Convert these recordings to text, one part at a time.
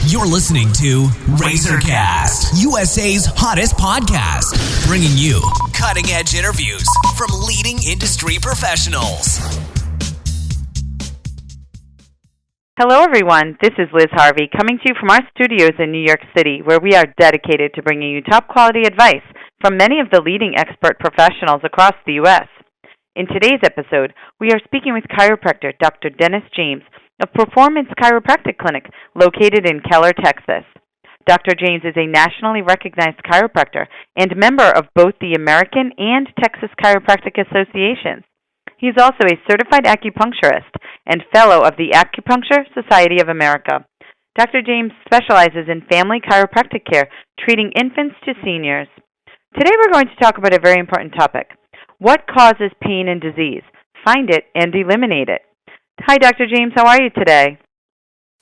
You're listening to RazorCast, USA's hottest podcast, bringing you cutting-edge interviews from leading industry professionals. Hello, everyone. This is Liz Harvey coming to you from our studios in New York City, where we are dedicated to bringing you top-quality advice from many of the leading expert professionals across the U.S. In today's episode, we are speaking with chiropractor Dr. Dennis James of Performance Chiropractic Clinic located in Keller, Texas. Dr. James is a nationally recognized chiropractor and member of both the American and Texas Chiropractic Associations. He is also a certified acupuncturist and fellow of the Acupuncture Society of America. Dr. James specializes in family chiropractic care, treating infants to seniors. Today we're going to talk about a very important topic. What causes pain and disease? Find it and eliminate it. Hi, Dr. James. How are you today?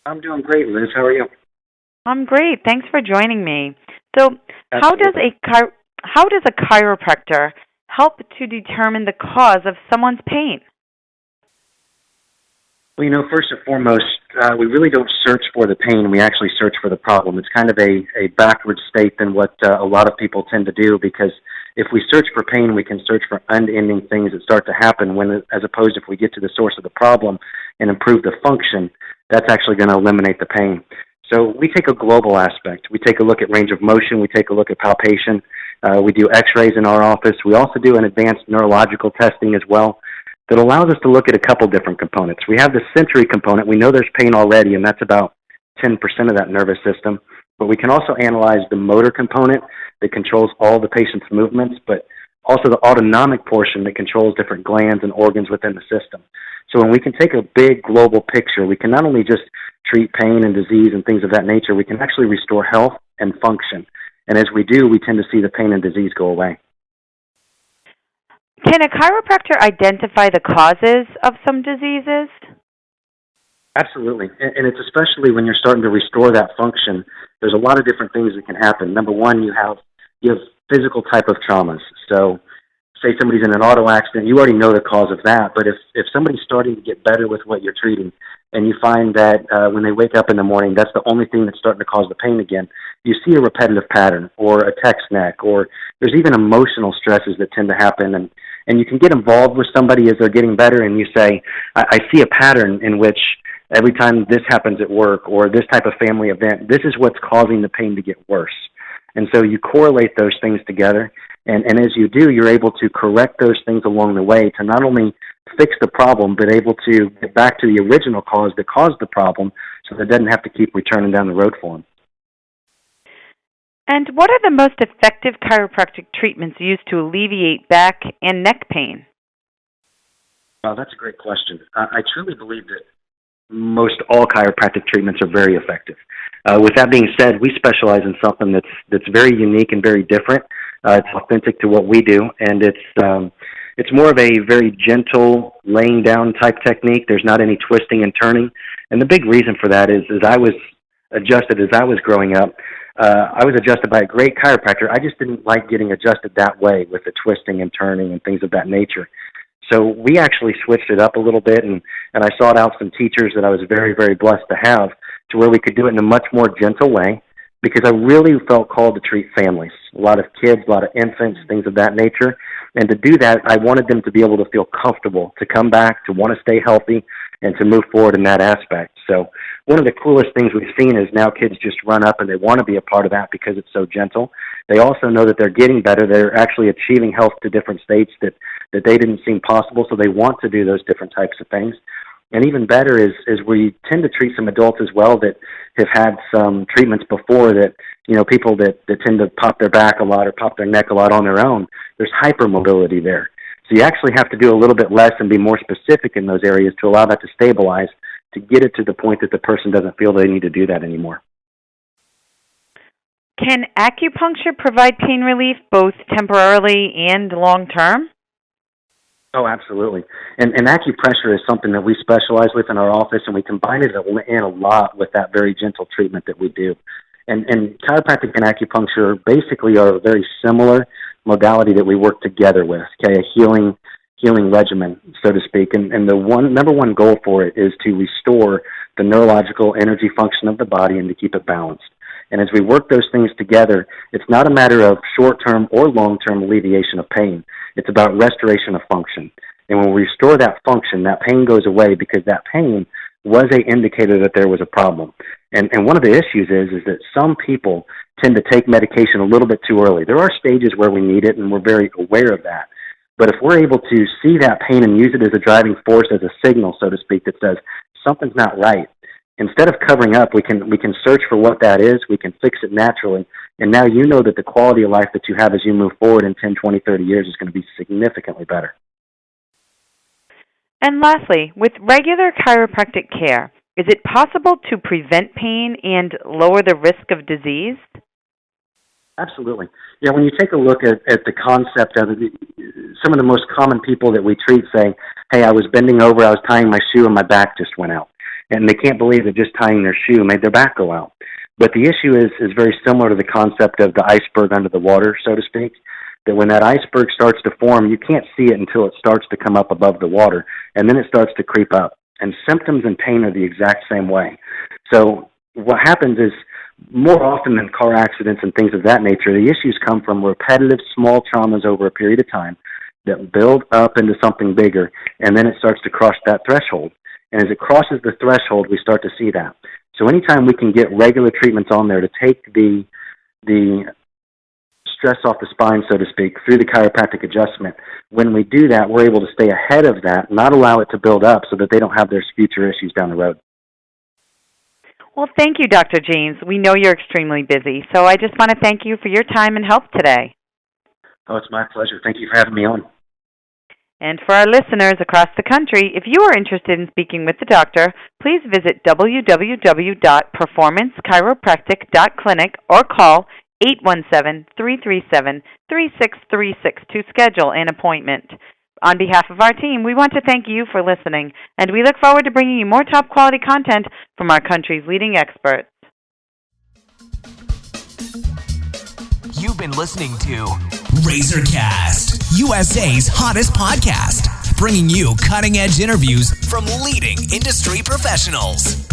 I'm doing great, Liz. How are you? I'm great. Thanks for joining me. So, Absolutely. how does a chiropractor help to determine the cause of someone's pain? Well, first and foremost, we really don't search for the pain. We actually search for the problem. It's kind of a backward state than what a lot of people tend to do, because if we search for pain, we can search for unending things that start to happen, as opposed if we get to the source of the problem and improve the function, that's actually going to eliminate the pain. So we take a global aspect. We take a look at range of motion. We take a look at palpation. We do x-rays in our office. We also do an advanced neurological testing as well that allows us to look at a couple different components. We have the sensory component. We know there's pain already, and that's about 10% of that nervous system. But we can also analyze the motor component that controls all the patient's movements, but also the autonomic portion that controls different glands and organs within the system. So when we can take a big global picture, we can not only just treat pain and disease and things of that nature, we can actually restore health and function. And as we do, we tend to see the pain and disease go away. Can a chiropractor identify the causes of some diseases? Absolutely. And it's especially when you're starting to restore that function, there's a lot of different things that can happen. Number one, you have physical type of traumas. So say somebody's in an auto accident, you already know the cause of that. But if somebody's starting to get better with what you're treating, and you find that when they wake up in the morning, that's the only thing that's starting to cause the pain again, you see a repetitive pattern or a text neck, or there's even emotional stresses that tend to happen. And you can get involved with somebody as they're getting better, and you say, I see a pattern in which every time this happens at work or this type of family event, this is what's causing the pain to get worse. And so you correlate those things together, and as you do, you're able to correct those things along the way to not only fix the problem, but able to get back to the original cause that caused the problem, so that it doesn't have to keep returning down the road for them. And what are the most effective chiropractic treatments used to alleviate back and neck pain? Well, that's a great question. I truly believe that most all chiropractic treatments are very effective. With that being said, we specialize in something that's very unique and very different. It's authentic to what we do, and it's more of a very gentle laying down type technique. There's not any twisting and turning, and the big reason for that is I was adjusted as I was growing up. I was adjusted by a great chiropractor. I just didn't like getting adjusted that way with the twisting and turning and things of that nature. So we actually switched it up a little bit, and I sought out some teachers that I was very, very blessed to have, to where we could do it in a much more gentle way, because I really felt called to treat families, a lot of kids, a lot of infants, things of that nature. And to do that, I wanted them to be able to feel comfortable, to come back, to want to stay healthy, and to move forward in that aspect. So one of the coolest things we've seen is now kids just run up and they want to be a part of that because it's so gentle. They also know that they're getting better. They're actually achieving health to different states that they didn't seem possible, so they want to do those different types of things. And even better is we tend to treat some adults as well that have had some treatments before that, people that tend to pop their back a lot or pop their neck a lot on their own. There's hypermobility there. So you actually have to do a little bit less and be more specific in those areas to allow that to stabilize, to get it to the point that the person doesn't feel they need to do that anymore. Can acupuncture provide pain relief both temporarily and long term? Oh, absolutely. And acupressure is something that we specialize with in our office, and we combine it in a lot with that very gentle treatment that we do. And chiropractic and acupuncture basically are a very similar modality that we work together with, okay, a healing healing regimen, so to speak. And the number one goal for it is to restore the neurological energy function of the body and to keep it balanced. And as we work those things together, it's not a matter of short-term or long-term alleviation of pain. It's about restoration of function. And when we restore that function, that pain goes away because that pain was an indicator that there was a problem. And one of the issues is that some people tend to take medication a little bit too early. There are stages where we need it, and we're very aware of that. But if we're able to see that pain and use it as a driving force, as a signal, so to speak, that says something's not right, instead of covering up, we can search for what that is, we can fix it naturally, and now you know that the quality of life that you have as you move forward in 10, 20, 30 years is going to be significantly better. And lastly, with regular chiropractic care, is it possible to prevent pain and lower the risk of disease? Absolutely. Yeah, when you take a look at the concept of it, some of the most common people that we treat say, hey, I was bending over, I was tying my shoe, and my back just went out. And they can't believe that just tying their shoe made their back go out. But the issue is very similar to the concept of the iceberg under the water, so to speak, that when that iceberg starts to form, you can't see it until it starts to come up above the water, and then it starts to creep up. And symptoms and pain are the exact same way. So what happens is, more often than car accidents and things of that nature, the issues come from repetitive small traumas over a period of time that build up into something bigger, and then it starts to cross that threshold. And as it crosses the threshold, we start to see that. So anytime we can get regular treatments on there to take the stress off the spine, so to speak, through the chiropractic adjustment, when we do that, we're able to stay ahead of that, not allow it to build up so that they don't have their future issues down the road. Well, thank you, Dr. James. We know you're extremely busy, so I just want to thank you for your time and help today. Oh, it's my pleasure. Thank you for having me on. And for our listeners across the country, if you are interested in speaking with the doctor, please visit www.performancechiropractic.clinic or call 817-337-3636 to schedule an appointment. On behalf of our team, we want to thank you for listening, and we look forward to bringing you more top-quality content from our country's leading experts. You've been listening to RazorCast, USA's hottest podcast, bringing you cutting-edge interviews from leading industry professionals.